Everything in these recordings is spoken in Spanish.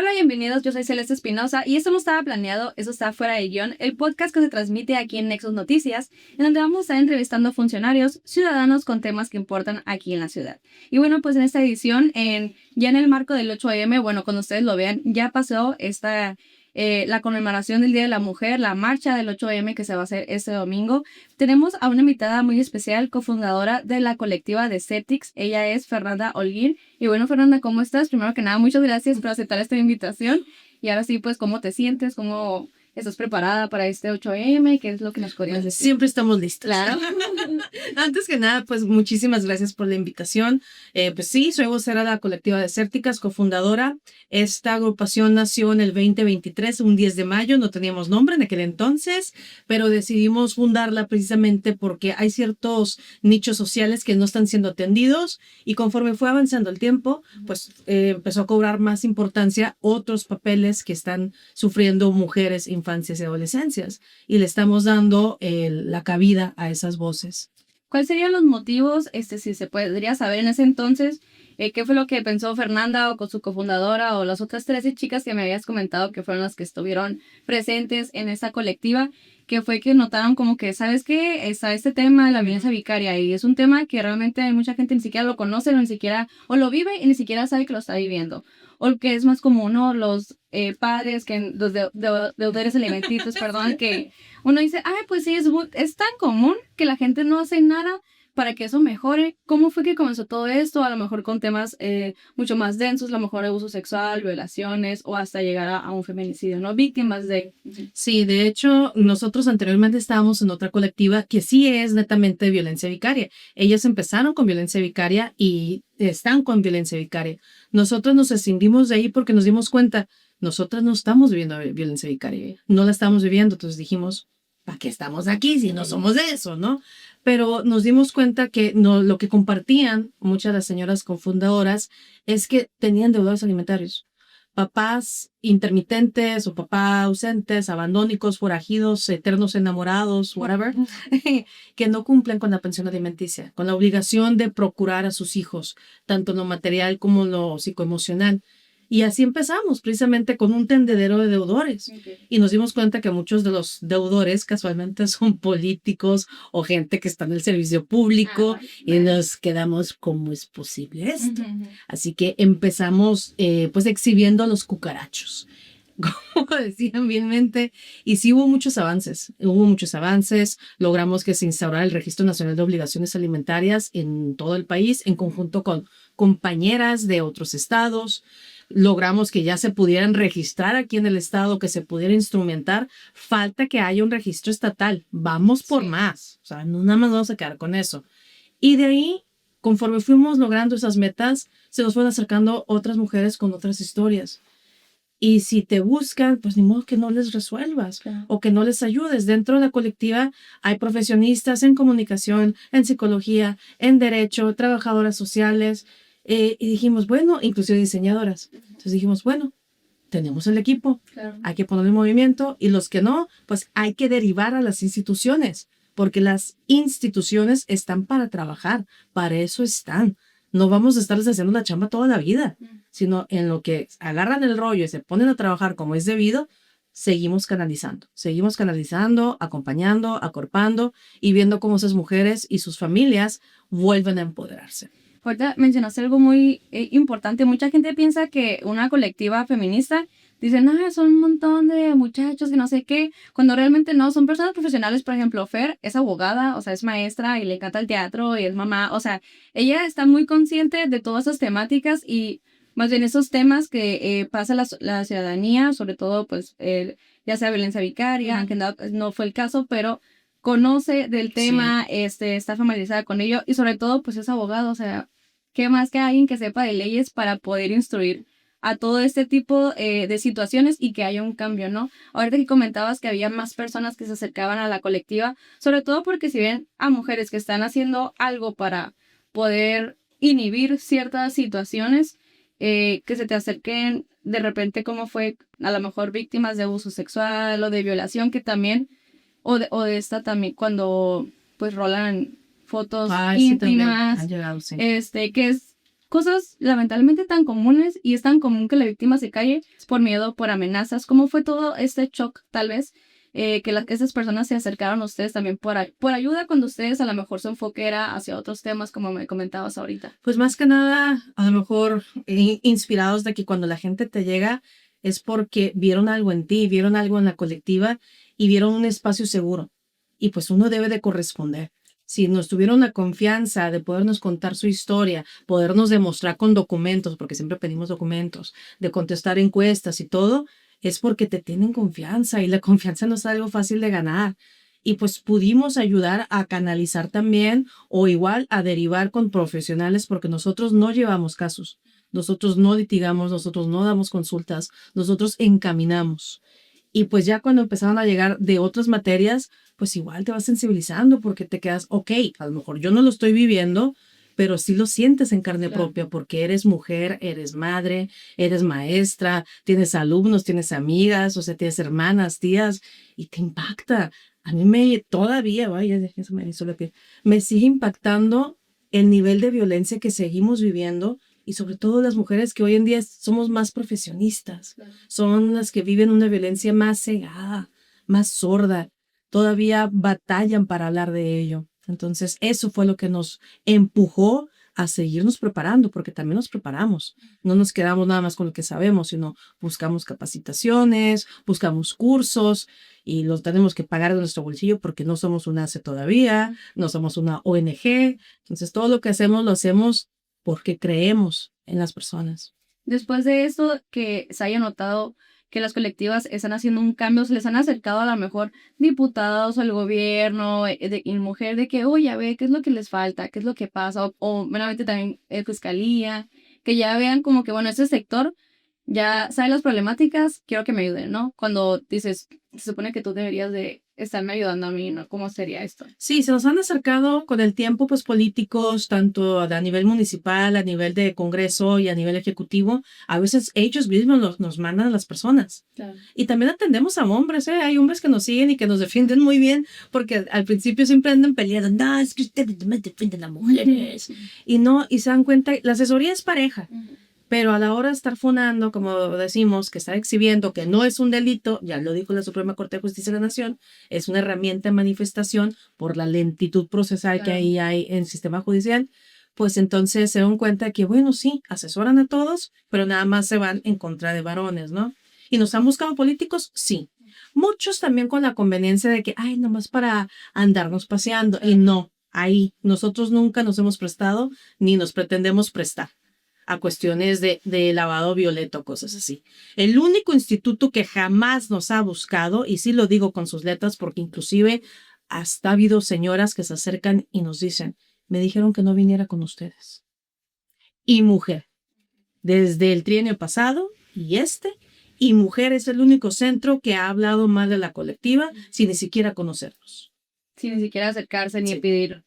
Hola, bienvenidos, yo soy Celeste Espinosa y esto no estaba planeado, eso está fuera de guión, el podcast que se transmite aquí en Nexus Noticias, en donde vamos a estar entrevistando funcionarios, ciudadanos con temas que importan aquí en la ciudad. Y bueno, pues en esta edición, ya en el marco del 8M, bueno, cuando ustedes lo vean, ya pasó la conmemoración del Día de la Mujer, la marcha del 8M que se va a hacer este domingo. Tenemos a una invitada muy especial, cofundadora de la colectiva de Septics. Ella es Fernanda Holguín. Y bueno, Fernanda, ¿cómo estás? Primero que nada, muchas gracias por aceptar esta invitación. Y ahora sí, pues, ¿cómo te sientes? ¿Cómo estás preparada para este 8M? ¿Qué es lo que nos podrías decir? Siempre estamos listos. Claro. Antes que nada, pues muchísimas gracias por la invitación. Pues sí, soy vocera de la colectiva de Sépticas, cofundadora. Esta agrupación nació en el 2023, un 10 de mayo. No teníamos nombre en aquel entonces, pero decidimos fundarla precisamente porque hay ciertos nichos sociales que no están siendo atendidos y conforme fue avanzando el tiempo, pues empezó a cobrar más importancia otros papeles que están sufriendo mujeres, infancias y adolescencias, y le estamos dando la cabida a esas voces. ¿Cuáles serían los motivos, si se podría saber en ese entonces, qué fue lo que pensó Fernanda o con su cofundadora o las otras 13 chicas que me habías comentado que fueron las que estuvieron presentes en esta colectiva, que fue que notaron como que, ¿sabes qué? Está este tema de la violencia vicaria y es un tema que realmente mucha gente ni siquiera lo conoce, o ni siquiera, o lo vive y ni siquiera sabe que lo está viviendo. O que es más común, ¿no? Los padres, los deudores alimenticios, perdón, que uno dice, ay, pues sí, es tan común que la gente no hace nada para que eso mejore. ¿Cómo fue que comenzó todo esto? A lo mejor con temas mucho más densos, a lo mejor abuso sexual, violaciones o hasta llegar a un feminicidio, ¿no? Víctimas de... Sí, de hecho, nosotros anteriormente estábamos en otra colectiva que sí es netamente violencia vicaria. Ellas empezaron con violencia vicaria y están con violencia vicaria. Nosotros nos escindimos de ahí porque nos dimos cuenta, nosotras no estamos viviendo violencia vicaria, no la estamos viviendo, entonces dijimos, ¿para qué estamos aquí si no somos de eso, no? Pero nos dimos cuenta que no, lo que compartían muchas de las señoras cofundadoras es que tenían deudores alimentarios. Papás intermitentes o papás ausentes, abandónicos, forajidos, eternos enamorados, whatever, que no cumplen con la pensión alimenticia, con la obligación de procurar a sus hijos, tanto lo material como lo psicoemocional. Y así empezamos, precisamente con un tendedero de deudores. Okay. Y nos dimos cuenta que muchos de los deudores casualmente son políticos o gente que está en el servicio público y nos quedamos, ¿cómo es posible esto? Así que empezamos pues exhibiendo a los cucarachos, como decían bienmente, y sí hubo muchos avances, logramos que se instaurara el Registro Nacional de Obligaciones Alimentarias en todo el país, en conjunto con compañeras de otros estados. Logramos que ya se pudieran registrar aquí en el estado, que se pudiera instrumentar. Falta que haya un registro estatal. Vamos por más. O sea, no nada más vamos a quedar con eso. Y de ahí, conforme fuimos logrando esas metas, se nos fueron acercando otras mujeres con otras historias. Y si te buscan, pues ni modo que no les resuelvas, claro, o que no les ayudes. Dentro de la colectiva hay profesionistas en comunicación, en psicología, en derecho, trabajadoras sociales. Y dijimos, bueno, inclusive diseñadoras. Entonces dijimos, bueno, tenemos el equipo, claro, hay que ponerle movimiento, y los que no, pues hay que derivar a las instituciones, porque las instituciones están para trabajar, para eso están. No vamos a estarles haciendo la chamba toda la vida, sino en lo que agarran el rollo y se ponen a trabajar como es debido, seguimos canalizando, acompañando, acorpando y viendo cómo esas mujeres y sus familias vuelven a empoderarse. Ahorita mencionaste algo muy importante. Mucha gente piensa que una colectiva feminista, dicen, son un montón de muchachos que no sé qué, cuando realmente no, son personas profesionales. Por ejemplo, Fer es abogada, o sea, es maestra y le encanta el teatro y es mamá. O sea, ella está muy consciente de todas esas temáticas y más bien esos temas que pasa la ciudadanía, sobre todo, pues, ya sea violencia vicaria, aunque no fue el caso, pero conoce del tema, sí, está familiarizada con ello y sobre todo pues es abogado, o sea, ¿qué más que alguien que sepa de leyes para poder instruir a todo este tipo de situaciones y que haya un cambio, ¿no? Ahorita que comentabas que había más personas que se acercaban a la colectiva, sobre todo porque si ven a mujeres que están haciendo algo para poder inhibir ciertas situaciones, que se te acerquen de repente como fue a lo mejor víctimas de abuso sexual o de violación, que también o de esta también, cuando pues rolan fotos íntimas, sí, han llegado, sí, que es cosas lamentablemente tan comunes y es tan común que la víctima se calle por miedo, por amenazas. ¿Cómo fue todo este shock, tal vez, que esas personas se acercaron a ustedes también por ayuda cuando ustedes a lo mejor su enfoque era hacia otros temas, como me comentabas ahorita? Pues más que nada, a lo mejor inspirados de que cuando la gente te llega es porque vieron algo en ti, vieron algo en la colectiva y vieron un espacio seguro. Y pues uno debe de corresponder. Si nos tuvieron la confianza de podernos contar su historia, podernos demostrar con documentos, porque siempre pedimos documentos, de contestar encuestas y todo, es porque te tienen confianza y la confianza no es algo fácil de ganar. Y pues pudimos ayudar a canalizar también o igual a derivar con profesionales porque nosotros no llevamos casos, nosotros no litigamos, nosotros no damos consultas, nosotros encaminamos. Y pues ya cuando empezaron a llegar de otras materias, pues igual te vas sensibilizando porque te quedas, ok, a lo mejor yo no lo estoy viviendo, pero sí lo sientes en carne propia porque eres mujer, eres madre, eres maestra, tienes alumnos, tienes amigas, o sea, tienes hermanas, tías, y te impacta. A mí todavía, vaya, eso me hizo la piel, me sigue impactando el nivel de violencia que seguimos viviendo y sobre todo las mujeres que hoy en día somos más profesionistas, son las que viven una violencia más cegada, más sorda, todavía batallan para hablar de ello. Entonces, eso fue lo que nos empujó a seguirnos preparando, porque también nos preparamos. No nos quedamos nada más con lo que sabemos, sino buscamos capacitaciones, buscamos cursos y los tenemos que pagar de nuestro bolsillo porque no somos una ACE todavía, no somos una ONG. Entonces, todo lo que hacemos lo hacemos porque creemos en las personas. Después de esto, que se haya notado que las colectivas están haciendo un cambio, se les han acercado a lo mejor diputados o el gobierno y mujer de que, oye, a ver, ¿qué es lo que les falta? ¿Qué es lo que pasa? O meramente también fiscalía, que ya vean como que, bueno, este sector ya sabe las problemáticas, quiero que me ayuden, ¿no? Cuando dices, se supone que tú deberías de estarme ayudando a mí, ¿no? ¿Cómo sería esto? Sí, se nos han acercado con el tiempo, pues políticos, tanto a nivel municipal, a nivel de Congreso y a nivel ejecutivo. A veces ellos mismos nos mandan a las personas. Claro. Y también atendemos a hombres, ¿eh? Hay hombres que nos siguen y que nos defienden muy bien, porque al principio siempre andan peleando, no, es que ustedes no me defienden a mujeres. Y no, y se dan cuenta, la asesoría es pareja. Pero a la hora de estar fonando, como decimos, que está exhibiendo que no es un delito, ya lo dijo la Suprema Corte de Justicia de la Nación, es una herramienta de manifestación por la lentitud procesal que ahí hay en el sistema judicial, pues entonces se dan cuenta que, bueno, sí, asesoran a todos, pero nada más se van en contra de varones, ¿no? ¿Y nos han buscado políticos? Sí. Muchos también con la conveniencia de que, ay, nomás para andarnos paseando. Y no, ahí nosotros nunca nos hemos prestado ni nos pretendemos prestar a cuestiones de lavado violento, cosas así. El único instituto que jamás nos ha buscado, y sí lo digo con sus letras porque inclusive hasta ha habido señoras que se acercan y nos dicen, me dijeron que no viniera con ustedes. Y mujer, desde el trienio pasado y mujer es el único centro que ha hablado mal de la colectiva sin ni siquiera conocernos. Sin ni siquiera acercarse ni pedir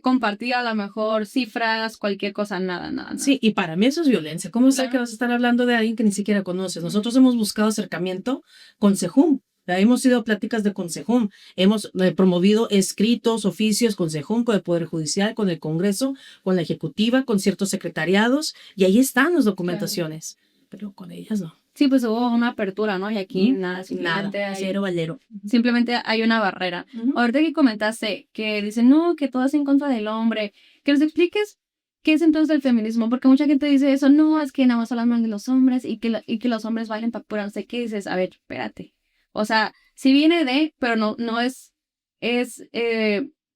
compartir a lo mejor cifras, cualquier cosa, nada. Sí, y para mí eso es violencia. ¿Cómo sé que vas a estar hablando de alguien que ni siquiera conoces? Nosotros hemos buscado acercamiento con Sejum. Hemos ido a pláticas de Consejum, hemos promovido escritos, oficios con Sejum, con el Poder Judicial, con el Congreso, con la Ejecutiva, con ciertos secretariados, y ahí están las documentaciones, pero con ellas no. Sí, pues hubo una apertura, ¿no? Y aquí nada, simplemente nada, cero valero. Simplemente hay una barrera. Ahorita que comentaste que dicen, no, que todo es en contra del hombre, que nos expliques qué es entonces el feminismo, porque mucha gente dice eso, no, es que nada más hablan de los hombres y que los hombres bailen para pura no sé qué, dices, a ver, espérate. O sea, sí viene de, pero no es,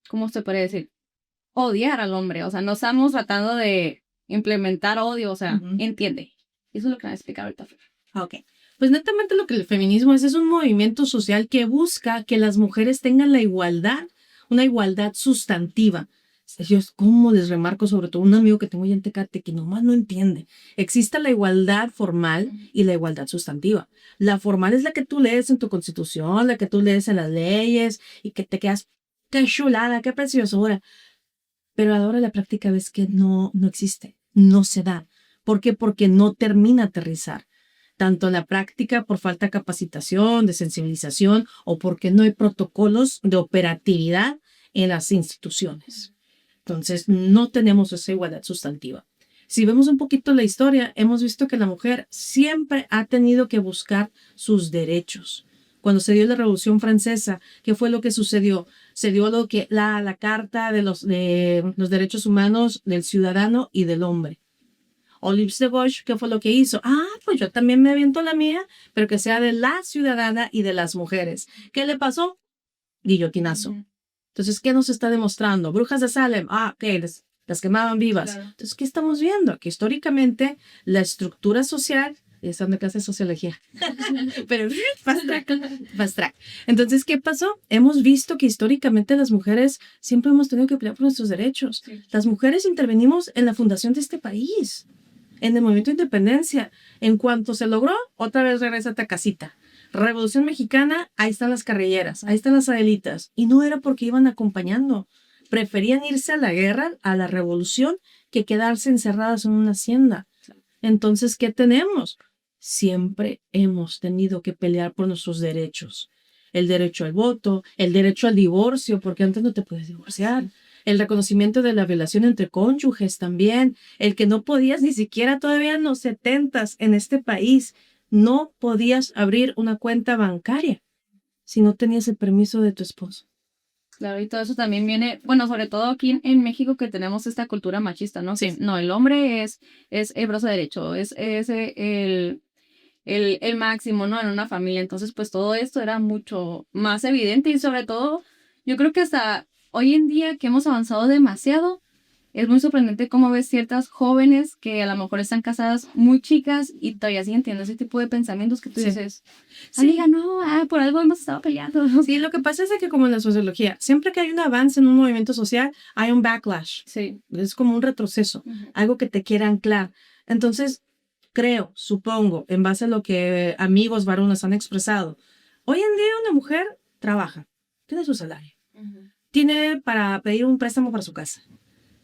¿cómo se puede decir? Odiar al hombre, o sea, no estamos tratando de implementar odio, o sea, entiende. Eso es lo que me va a explicar ahorita. Ok. Pues netamente lo que el feminismo es un movimiento social que busca que las mujeres tengan la igualdad, una igualdad sustantiva. Yo, ¿cómo les remarco? Sobre todo un amigo que tengo ya en Tecate que nomás no entiende. Existe la igualdad formal y la igualdad sustantiva. La formal es la que tú lees en tu constitución, la que tú lees en las leyes y que te quedas, qué chulada, qué preciosura. Pero a la hora de la práctica ves que no existe, no se da. ¿Por qué? Porque no termina de aterrizar. Tanto en la práctica por falta de capacitación, de sensibilización o porque no hay protocolos de operatividad en las instituciones. Entonces, no tenemos esa igualdad sustantiva. Si vemos un poquito la historia, hemos visto que la mujer siempre ha tenido que buscar sus derechos. Cuando se dio la Revolución Francesa, ¿qué fue lo que sucedió? Se dio lo que la Carta de los Derechos Humanos del Ciudadano y del Hombre. Olives de Bosch, ¿qué fue lo que hizo? Pues yo también me aviento la mía, pero que sea de la ciudadana y de las mujeres. ¿Qué le pasó? Guillotinazo. Entonces, ¿qué nos está demostrando? Brujas de Salem, ok, las quemaban vivas. Claro. Entonces, ¿qué estamos viendo? Que históricamente la estructura social, y está en la clase de sociología, pero fast track. Entonces, ¿qué pasó? Hemos visto que históricamente las mujeres siempre hemos tenido que pelear por nuestros derechos. Sí. Las mujeres intervenimos en la fundación de este país, en el movimiento de independencia. En cuanto se logró, otra vez regrésate a casita. Revolución Mexicana, ahí están las carrilleras, ahí están las Adelitas. Y no era porque iban acompañando. Preferían irse a la guerra, a la revolución, que quedarse encerradas en una hacienda. Entonces, ¿qué tenemos? Siempre hemos tenido que pelear por nuestros derechos. El derecho al voto, el derecho al divorcio, porque antes no te puedes divorciar. El reconocimiento de la violación entre cónyuges también. El que no podías ni siquiera todavía en los 70s en este país, no podías abrir una cuenta bancaria si no tenías el permiso de tu esposo. Claro, y todo eso también viene, bueno, sobre todo aquí en México que tenemos esta cultura machista, ¿no? Sí. No, el hombre es el brazo derecho, es el máximo, ¿no? En una familia. Entonces, pues todo esto era mucho más evidente y sobre todo, yo creo que hasta hoy en día que hemos avanzado demasiado, es muy sorprendente cómo ves ciertas jóvenes que a lo mejor están casadas muy chicas y todavía siguen teniendo ese tipo de pensamientos que tú Sí. dices, Sí. amiga, no, por algo hemos estado peleando. Sí, lo que pasa es que como en la sociología, siempre que hay un avance en un movimiento social, hay un backlash. Sí. Es como un retroceso, algo que te quiere anclar. Entonces, creo, supongo, en base a lo que amigos varones han expresado, hoy en día una mujer trabaja, tiene su salario, tiene para pedir un préstamo para su casa.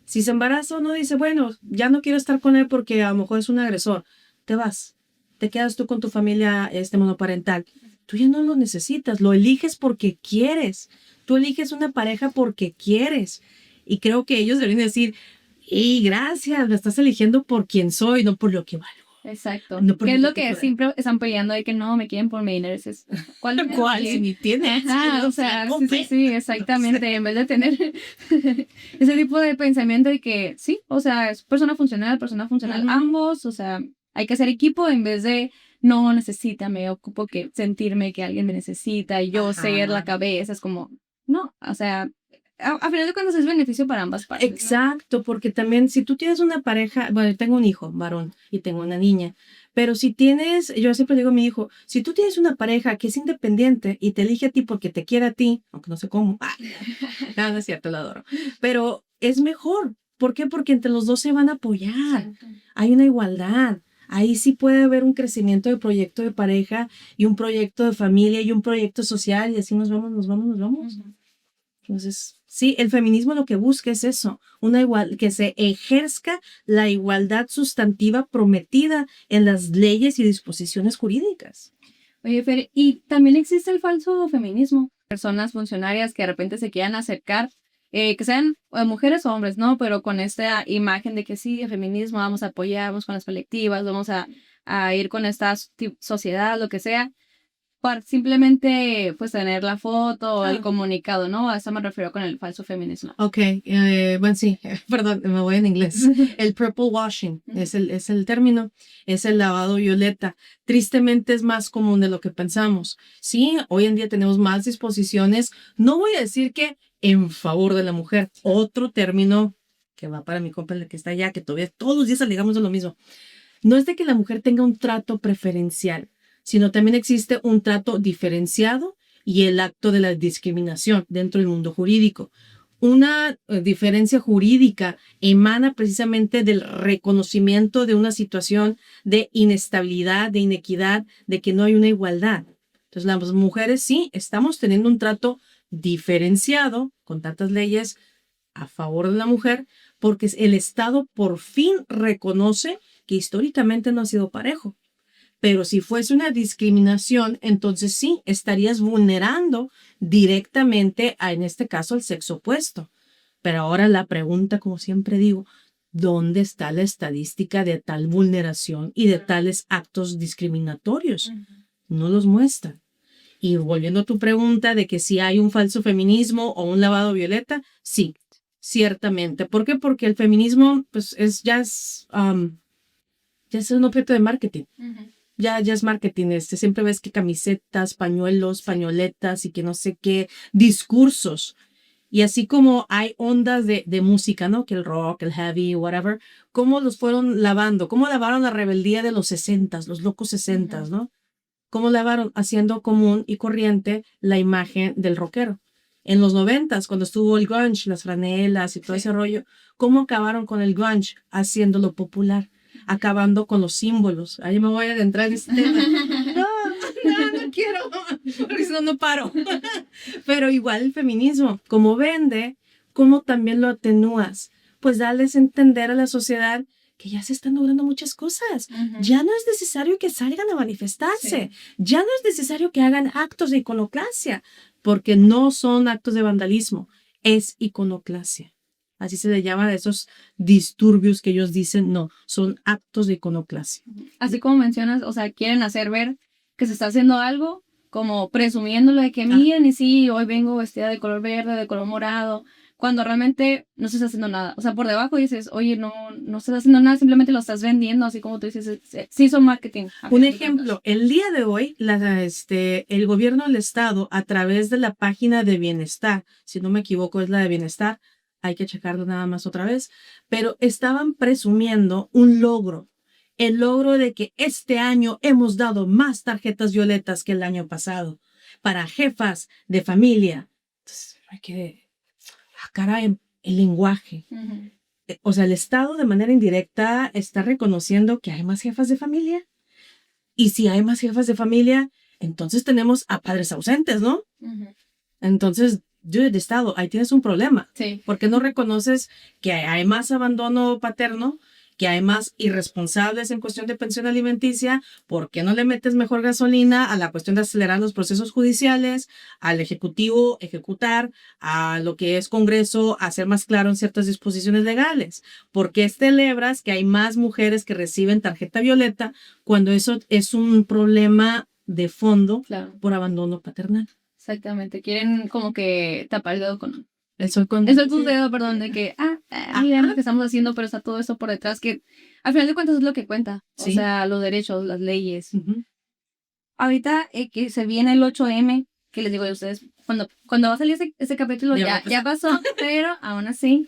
Si se embaraza o no dice, bueno, ya no quiero estar con él porque a lo mejor es un agresor, te vas, te quedas tú con tu familia monoparental. Tú ya no lo necesitas, lo eliges porque quieres. Tú eliges una pareja porque quieres. Y creo que ellos deberían decir, y gracias, me estás eligiendo por quien soy, no por lo que valgo. Exacto. No por ¿Qué es mi lo que tipo de- siempre están peleando de que no me quieren por mi dinero? ¿Cuál? ¿Cuál? Si ni tienes. Ajá, o sea, sí, exactamente. En vez de tener ese tipo de pensamiento de que sí, o sea, es persona funcional, ambos, o sea, hay que hacer equipo en vez de no necesítame, ocupo que sentirme que alguien me necesita y yo Ajá. ser la cabeza, es como, no, o sea, a final de cuentas es beneficio para ambas partes. ¿no? Exacto, porque también si tú tienes una pareja, bueno, yo tengo un hijo varón y tengo una niña, pero si tienes, yo siempre digo a mi hijo, si tú tienes una pareja que es independiente y te elige a ti porque te quiere a ti, aunque no sé cómo, no es cierto, lo adoro, pero es mejor. ¿Por qué? Porque entre los dos se van a apoyar, hay una igualdad. Ahí sí puede haber un crecimiento de proyecto de pareja y un proyecto de familia y un proyecto social y así nos vamos. Entonces, sí, el feminismo lo que busca es eso, que se ejerzca la igualdad sustantiva prometida en las leyes y disposiciones jurídicas. Oye, Fer, y también existe el falso feminismo. Personas funcionarias que de repente se quieran acercar, que sean mujeres o hombres, ¿no? Pero con esta imagen de que sí, el feminismo, vamos a apoyarnos con las colectivas, vamos a ir con esta sociedad, lo que sea, para simplemente pues tener la foto o el comunicado, ¿no? A eso me refiero con el falso feminismo. Ok, bueno, sí, perdón, me voy en inglés. El purple washing es el término, es el lavado violeta. Tristemente es más común de lo que pensamos. Sí, hoy en día tenemos más disposiciones. No voy a decir que en favor de la mujer. Otro término que va para mi compa el que está allá, que todavía todos los días alegamos de lo mismo. No es de que la mujer tenga un trato preferencial, sino también existe un trato diferenciado y el acto de la discriminación dentro del mundo jurídico. Una diferencia jurídica emana precisamente del reconocimiento de una situación de inestabilidad, de inequidad, de que no hay una igualdad. Entonces, las mujeres sí estamos teniendo un trato diferenciado con tantas leyes a favor de la mujer, porque el Estado por fin reconoce que históricamente no ha sido parejo. Pero si fuese una discriminación, entonces sí, estarías vulnerando directamente en este caso, al sexo opuesto. Pero ahora la pregunta, como siempre digo, ¿Dónde está la estadística de tal vulneración y de tales actos discriminatorios? No los muestran. Y volviendo a tu pregunta de que si hay un falso feminismo o un lavado violeta, sí, ciertamente. ¿Por qué? Porque el feminismo pues ya es un objeto de marketing. Ya es marketing. Siempre ves que camisetas, pañuelos, pañoletas y que no sé qué, discursos. Y así como hay ondas de música, ¿no? Que el rock, el heavy, whatever, ¿cómo los fueron lavando? ¿Cómo lavaron la rebeldía de los 60s, los locos 60s, ¿no? ¿Cómo lavaron? Haciendo común y corriente la imagen del rockero. En los 90s, cuando estuvo el grunge, las franelas y todo ese rollo, ¿cómo acabaron con el grunge? Haciéndolo popular, acabando con los símbolos. Ahí me voy a adentrar en este tema. No quiero, porque si no, no paro. Pero igual el feminismo, como vende, ¿cómo también lo atenúas? Pues darles a entender a la sociedad que ya se están logrando muchas cosas. Ya no es necesario que salgan a manifestarse. Ya no es necesario que hagan actos de iconoclasia, porque no son actos de vandalismo, es iconoclasia. Así se le llama a esos disturbios que ellos dicen, no, son actos de iconoclasia. Así como mencionas, o sea, quieren hacer ver que se está haciendo algo, como presumiéndolo de que miren, y sí, hoy vengo vestida de color verde, de color morado, cuando realmente no se está haciendo nada. O sea, por debajo dices, oye, no se está haciendo nada, simplemente lo estás vendiendo, así como tú dices, sí son marketing. Un ejemplo, el día de hoy, el gobierno del estado, a través de la página de bienestar, si no me equivoco es la de bienestar, hay que checarlo nada más otra vez, pero estaban presumiendo un logro, el logro de que este año hemos dado más tarjetas violetas que el año pasado para jefas de familia. Entonces, hay que... caray, el lenguaje. O sea, el Estado de manera indirecta está reconociendo que hay más jefas de familia. Y si hay más jefas de familia, entonces tenemos a padres ausentes, ¿no? Entonces, yo de Estado, ahí tienes un problema. Sí. ¿Por qué no reconoces que hay más abandono paterno? Que hay más irresponsables en cuestión de pensión alimenticia, ¿por qué no le metes mejor gasolina a la cuestión de acelerar los procesos judiciales, al Ejecutivo ejecutar, a lo que es Congreso hacer más claro en ciertas disposiciones legales? ¿Por qué celebras que hay más mujeres que reciben tarjeta violeta cuando eso es un problema de fondo por abandono paternal? Exactamente, quieren como que tapar el dedo con... El sol con dedo, perdón, de que, mira lo que estamos haciendo, pero está todo eso por detrás, que al final de cuentas es lo que cuenta. O sea, los derechos, las leyes. Ahorita que se viene el 8M, que les digo a ustedes, cuando va a salir ese capítulo ya pasó, pero aún así,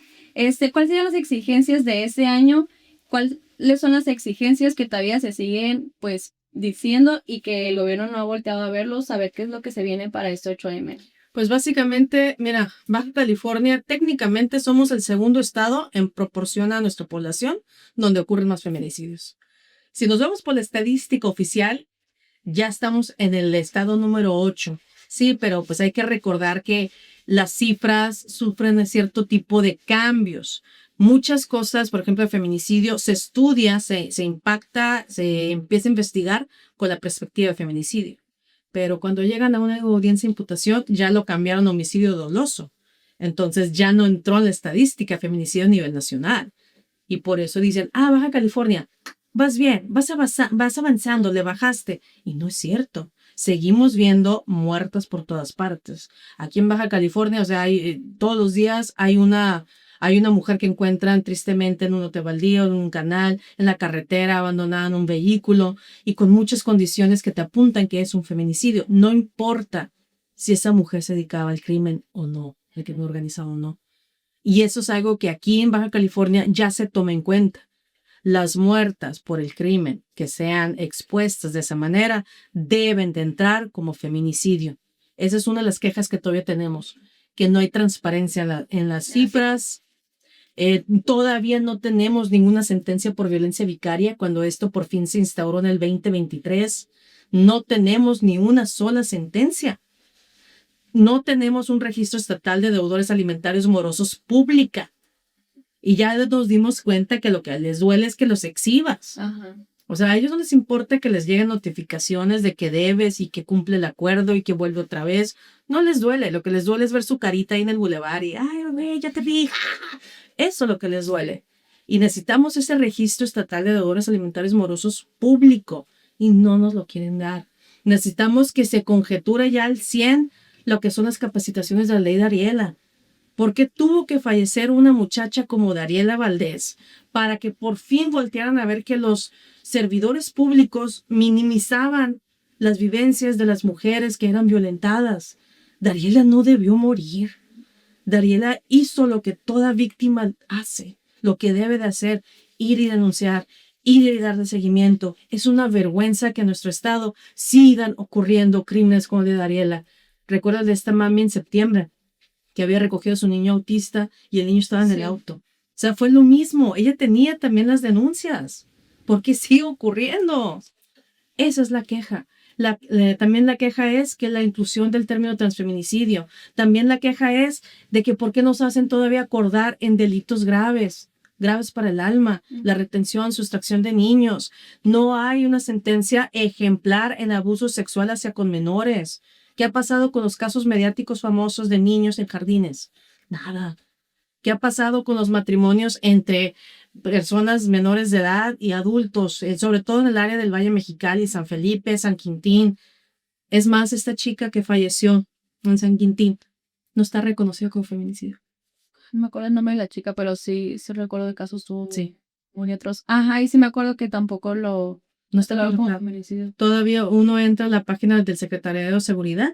¿cuáles serían las exigencias de ese año? ¿Cuáles son las exigencias que todavía se siguen, pues, diciendo y que el gobierno no ha volteado a verlos, saber qué es lo que se viene para este 8M? Pues básicamente, mira, Baja California técnicamente somos el segundo estado en proporción a nuestra población donde ocurren más feminicidios. Si nos vemos por la estadística oficial, ya estamos en el estado número 8. Sí, pero pues hay que recordar que las cifras sufren de cierto tipo de cambios. Muchas cosas, por ejemplo, el feminicidio se estudia, se impacta, se empieza a investigar con la perspectiva de feminicidio. Pero cuando llegan a una audiencia de imputación, ya lo cambiaron a homicidio doloso. Entonces ya no entró en la estadística feminicidio a nivel nacional. Y por eso dicen, Baja California, vas bien, vas avanzando, le bajaste. Y no es cierto. Seguimos viendo muertas por todas partes. Aquí en Baja California, o sea, todos los días hay una mujer que encuentran tristemente en un lote baldío, en un canal, en la carretera, abandonada en un vehículo y con muchas condiciones que te apuntan que es un feminicidio. No importa si esa mujer se dedicaba al crimen o no, el crimen organizado o no. Y eso es algo que aquí en Baja California ya se toma en cuenta. Las muertas por el crimen que sean expuestas de esa manera deben de entrar como feminicidio. Esa es una de las quejas que todavía tenemos, que no hay transparencia en las cifras. Todavía no tenemos ninguna sentencia por violencia vicaria cuando esto por fin se instauró en el 2023. No tenemos ni una sola sentencia. No tenemos un registro estatal de deudores alimentarios morosos pública. Y ya nos dimos cuenta que lo que les duele es que los exhibas. O sea, a ellos no les importa que les lleguen notificaciones de que debes y que cumple el acuerdo y que vuelve otra vez. No les duele. Lo que les duele es ver su carita ahí en el bulevar y, ay, güey, ya te vi. Eso es lo que les duele. Y necesitamos ese registro estatal de deudores alimentarios morosos público y no nos lo quieren dar. Necesitamos que se conjeture ya al 100 lo que son las capacitaciones de la ley Dariela. ¿Por qué tuvo que fallecer una muchacha como Dariela Valdés para que por fin voltearan a ver que los servidores públicos minimizaban las vivencias de las mujeres que eran violentadas? Dariela no debió morir. Dariela hizo lo que toda víctima hace, lo que debe de hacer, ir y denunciar, ir y darle seguimiento. Es una vergüenza que en nuestro estado sigan ocurriendo crímenes como el de Dariela. Recuerdo de esta mami en septiembre que había recogido a su niño autista y el niño estaba en el auto. O sea, fue lo mismo. Ella tenía también las denuncias. ¿Por qué sigue ocurriendo? Esa es la queja. También la queja es que la inclusión del término transfeminicidio. También la queja es de que por qué nos hacen todavía acordar en delitos graves para el alma, la retención, sustracción de niños. No hay una sentencia ejemplar en abuso sexual hacia con menores. ¿Qué ha pasado con los casos mediáticos famosos de niños en jardines? Nada. ¿Qué ha pasado con los matrimonios entre personas menores de edad y adultos, sobre todo en el área del Valle Mexicali, San Felipe, San Quintín? Es más, esta chica que falleció en San Quintín no está reconocida como feminicidio. No me acuerdo el nombre de la chica, pero sí recuerdo de casos tuvo Sí. muy atroz. Ajá, y sí me acuerdo que tampoco no está como reconocido. feminicidio. Todavía uno entra a la página del Secretariado de Seguridad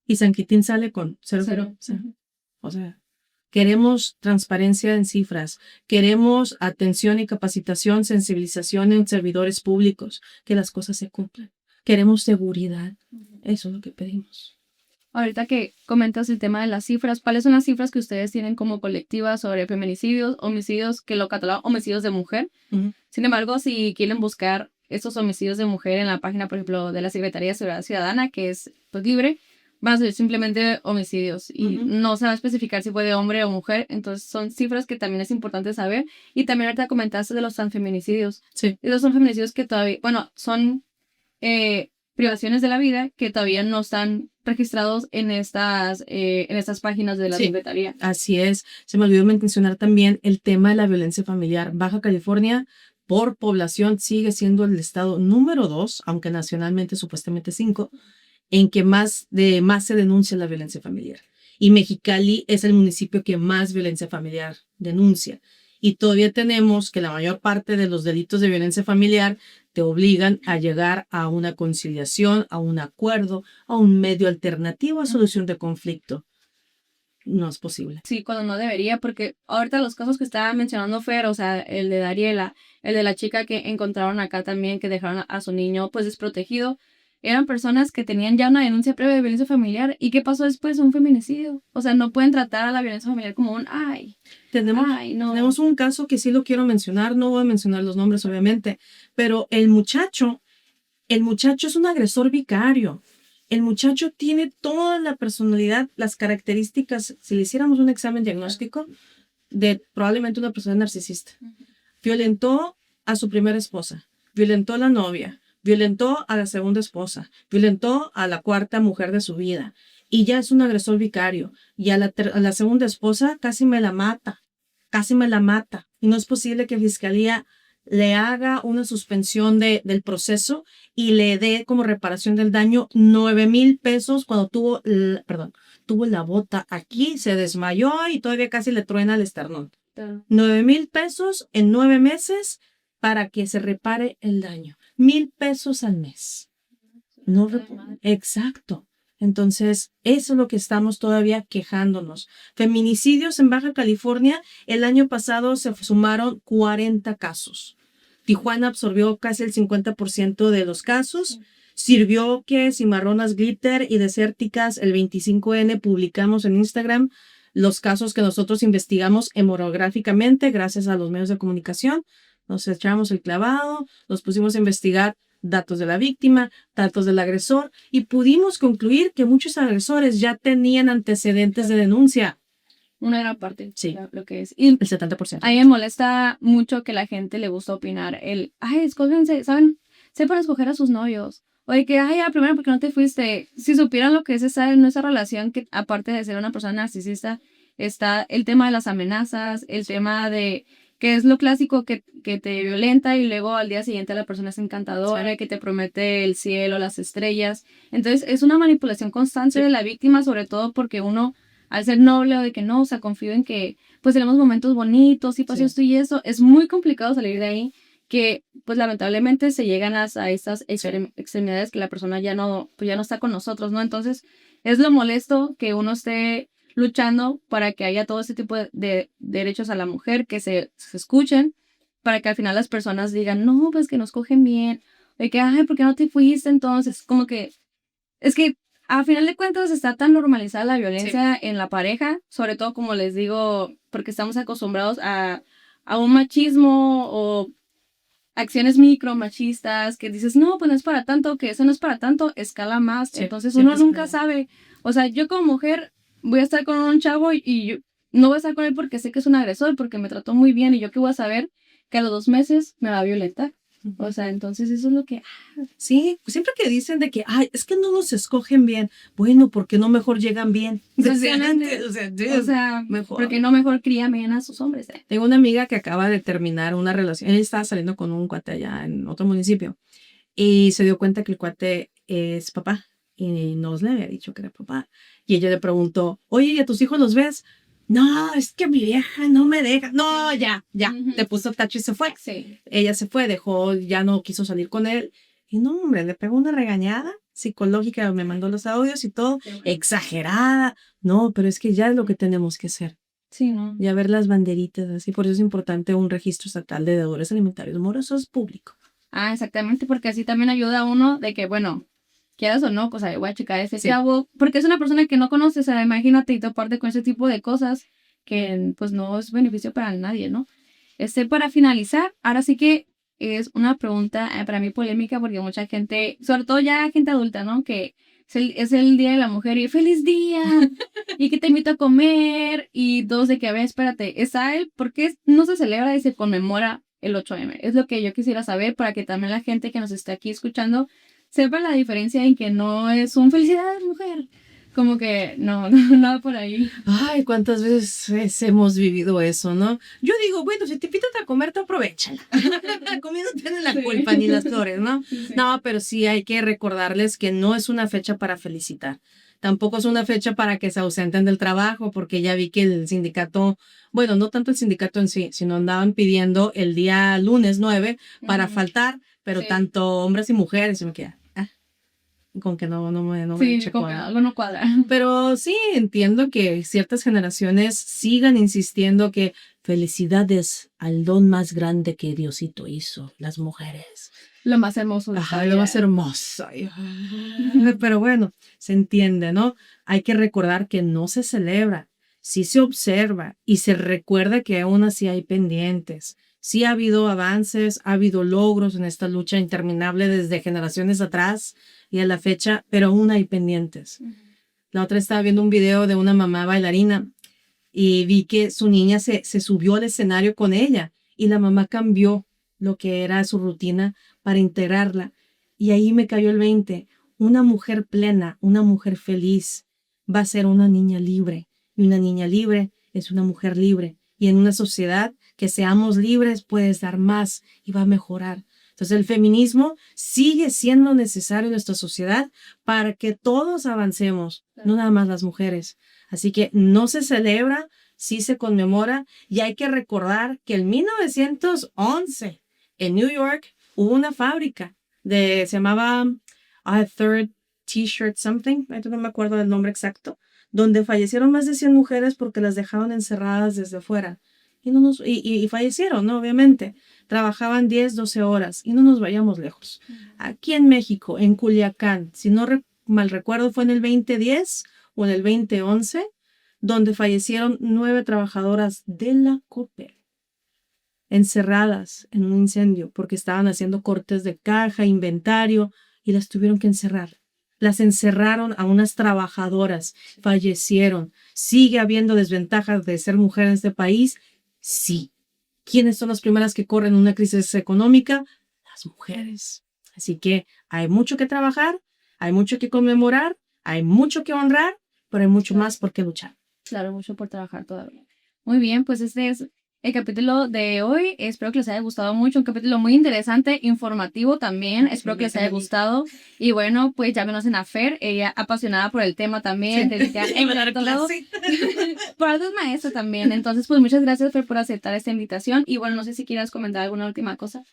y San Quintín sale con 0. O sea, queremos transparencia en cifras, queremos atención y capacitación, sensibilización en servidores públicos, que las cosas se cumplan. Queremos seguridad. Eso es lo que pedimos. Ahorita que comentas el tema de las cifras, ¿cuáles son las cifras que ustedes tienen como colectiva sobre feminicidios, homicidios, que lo catalogan homicidios de mujer? Sin embargo, si quieren buscar estos homicidios de mujer en la página, por ejemplo, de la Secretaría de Seguridad Ciudadana, que es pues, libre, van a ser simplemente homicidios y no se va a especificar si fue de hombre o mujer. Entonces son cifras que también es importante saber. Y también ahorita comentaste de los transfeminicidios. Sí. Esos son feminicidios que todavía, bueno, son privaciones de la vida que todavía no están registrados en estas páginas de la Secretaría. Así es. Se me olvidó mencionar también el tema de la violencia familiar. Baja California, por población, sigue siendo el estado número 2, aunque nacionalmente supuestamente 5, en que más se denuncia la violencia familiar. Y Mexicali es el municipio que más violencia familiar denuncia. Y todavía tenemos que la mayor parte de los delitos de violencia familiar te obligan a llegar a una conciliación, a un acuerdo, a un medio alternativo a solución de conflicto. No es posible. Sí, cuando no debería, porque ahorita los casos que estaba mencionando Fer, o sea, el de Dariela, el de la chica que encontraron acá también, que dejaron a su niño pues desprotegido, eran personas que tenían ya una denuncia previa de violencia familiar. ¿Y qué pasó después? Un feminicidio. O sea, no pueden tratar a la violencia familiar como un, Tenemos un caso que sí lo quiero mencionar, no voy a mencionar los nombres obviamente, pero el muchacho es un agresor vicario. El muchacho tiene toda la personalidad, las características, si le hiciéramos un examen diagnóstico, de probablemente una persona narcisista. Violentó a su primera esposa, violentó a la novia, violentó a la segunda esposa, violentó a la cuarta mujer de su vida y ya es un agresor vicario. Y a la segunda esposa casi me la mata. Y no es posible que Fiscalía le haga una suspensión del proceso y le dé como reparación del daño 9,000 pesos cuando tuvo la bota aquí, se desmayó y todavía casi le truena el esternón. 9,000 pesos en 9 meses para que se repare el daño. 1,000 pesos al mes. Exacto. Entonces, eso es lo que estamos todavía quejándonos. Feminicidios en Baja California, el año pasado se sumaron 40 casos. Tijuana absorbió casi el 50% de los casos. Sirvió que Cimarronas Glitter y Desérticas, el 25N, publicamos en Instagram los casos que nosotros investigamos hemorragráficamente gracias a los medios de comunicación. Nos echamos el clavado, nos pusimos a investigar datos de la víctima, datos del agresor y pudimos concluir que muchos agresores ya tenían antecedentes de denuncia. Una gran parte. Sí. Lo que es. Y el 70%. A mí me molesta mucho que la gente le gusta opinar escógense, ¿saben? Sepan escoger a sus novios. Oye, que, primero porque no te fuiste. Si supieran lo que es estar en esa relación, que aparte de ser una persona narcisista, está el tema de las amenazas, el tema de que es lo clásico que te violenta y luego al día siguiente la persona es encantadora, Sí. que te promete el cielo, las estrellas. Entonces es una manipulación constante de la víctima, sobre todo porque uno, al ser noble o de que no, o sea, confío en que pues tenemos momentos bonitos y pasó Sí. esto y eso, es muy complicado salir de ahí, que pues lamentablemente se llegan a estas extremidades que la persona ya no, pues ya no está con nosotros, ¿no? Entonces es lo molesto que uno esté luchando para que haya todo ese tipo de derechos a la mujer, que se escuchen, para que al final las personas digan, no, pues que nos cogen bien, de que, ay, ¿por qué no te fuiste entonces? Como que, es que a final de cuentas está tan normalizada la Sí. violencia en la pareja, sobre todo como les digo, porque estamos acostumbrados a un machismo o acciones micromachistas que dices, no, pues no es para tanto, que eso no es para tanto, escala más. Sí, Entonces uno siempre nunca escala. sabe. O sea, yo como mujer voy a estar con un chavo y yo no voy a estar con él porque sé que es un agresor, porque me trató muy bien y yo qué voy a saber que a los 2 meses me va a violentar. O sea, entonces eso es lo que... Sí, siempre que dicen de que, ay, es que no nos escogen bien. Bueno, ¿por qué no mejor llegan bien? Desde antes, o sea, dude, O sea, mejor. porque no mejor crían bien a sus hombres. Tengo una amiga que acaba de terminar una relación. Ella estaba saliendo con un cuate allá en otro municipio y se dio cuenta que el cuate es papá y no le había dicho que era papá. Y ella le preguntó, oye, ¿y a tus hijos los ves? No, es que mi vieja no me deja. No, ya, Ujú. le puso tacho y se fue. Sí. Ella se fue, dejó, ya no quiso salir con él. Y no, hombre, le pegó una regañada psicológica, me mandó los audios y todo, Qué bueno. exagerada. No, pero es que ya es lo que tenemos que hacer. Sí, ¿no? Ya ver las banderitas, así. Por eso es importante un registro estatal de deudores alimentarios morosos público. Ah, exactamente, porque así también ayuda a uno de que, bueno, quieras o no, pues ahí voy a checar a ese Sí. chavo, porque es una persona que no conoces, o sea, imagínate y toparte con ese tipo de cosas que pues no es beneficio para nadie, ¿no? Para finalizar, ahora sí que es una pregunta para mí polémica porque mucha gente, sobre todo ya gente adulta, ¿no? Que es el Día de la Mujer y ¡feliz día! Y que te invito a comer y todos de que, a ver, espérate, ¿por qué no se celebra y se conmemora el 8M? Es lo que yo quisiera saber para que también la gente que nos esté aquí escuchando sepa la diferencia en que no es un felicidades, mujer. Como que no, nada por ahí. Ay, cuántas veces hemos vivido eso, ¿no? Yo digo, bueno, si te invitan a comer, te aprovechala. La comida no tiene la Sí. culpa ni las flores, ¿no? Sí. No, pero sí hay que recordarles que no es una fecha para felicitar. Tampoco es una fecha para que se ausenten del trabajo, porque ya vi que el sindicato, bueno, no tanto el sindicato en sí, sino andaban pidiendo el día lunes 9 para Ujú. faltar, pero Sí. tanto hombres y mujeres, y me queda, con que no me Sí, eche como que cuadro. algo no cuadra. Pero sí entiendo que ciertas generaciones sigan insistiendo que felicidades al don más grande que Diosito hizo, las mujeres. Lo más hermoso de esta Ajá, lo más vida. hermoso. Ay, pero bueno, se entiende, ¿no? Hay que recordar que no se celebra, sí se observa y se recuerda que aún así hay pendientes. Sí ha habido avances, ha habido logros en esta lucha interminable desde generaciones atrás y a la fecha, pero aún hay pendientes. La otra estaba viendo un video de una mamá bailarina y vi que su niña se subió al escenario con ella y la mamá cambió lo que era su rutina para integrarla. Y ahí me cayó el 20. Una mujer plena, una mujer feliz, va a ser una niña libre. Y una niña libre es una mujer libre. Y en una sociedad que seamos libres puedes dar más y va a mejorar. Entonces el feminismo sigue siendo necesario en nuestra sociedad para que todos avancemos, no nada más las mujeres. Así que no se celebra, sí se conmemora y hay que recordar que en 1911 en New York hubo una fábrica se llamaba Third T-Shirt Something, no me acuerdo del nombre exacto, donde fallecieron más de 100 mujeres porque las dejaron encerradas desde fuera. Y fallecieron, ¿no? Obviamente. Trabajaban 10, 12 horas y no nos vayamos lejos. Aquí en México, en Culiacán, si no mal recuerdo, fue en el 2010 o en el 2011, donde fallecieron 9 trabajadoras de la Coppel, encerradas en un incendio porque estaban haciendo cortes de caja, inventario, y las tuvieron que encerrar. Las encerraron a unas trabajadoras, fallecieron. ¿Sigue habiendo desventajas de ser mujer en este país? Sí. ¿Quiénes son las primeras que corren una crisis económica? Las mujeres. Así que hay mucho que trabajar, hay mucho que conmemorar, hay mucho que honrar, pero hay mucho más por qué luchar. Claro, mucho por trabajar todavía. Muy bien, pues este es el capítulo de hoy. Espero que les haya gustado mucho. Un capítulo muy interesante, informativo también. Espero que les haya gustado. Y bueno, pues ya conocen a Fer, ella apasionada por el tema también. Sí. Por algo es maestra también. Entonces, pues muchas gracias, Fer, por aceptar esta invitación. Y bueno, no sé si quieras comentar alguna última cosa.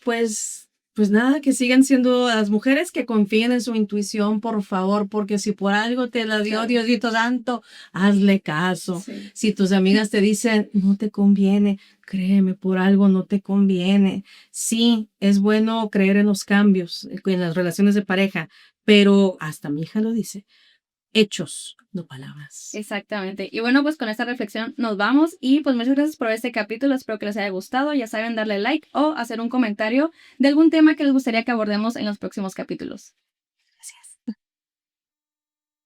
Pues nada, que sigan siendo las mujeres que confíen en su intuición, por favor, porque si por algo te la dio Claro. Diosito Santo, hazle caso. Sí. Si tus amigas te dicen, no te conviene, créeme, por algo no te conviene. Sí, es bueno creer en los cambios, en las relaciones de pareja, pero hasta mi hija lo dice, hechos, no palabras. Exactamente. Y bueno, pues con esta reflexión nos vamos y pues muchas gracias por ver este capítulo. Espero que les haya gustado. Ya saben, darle like o hacer un comentario de algún tema que les gustaría que abordemos en los próximos capítulos.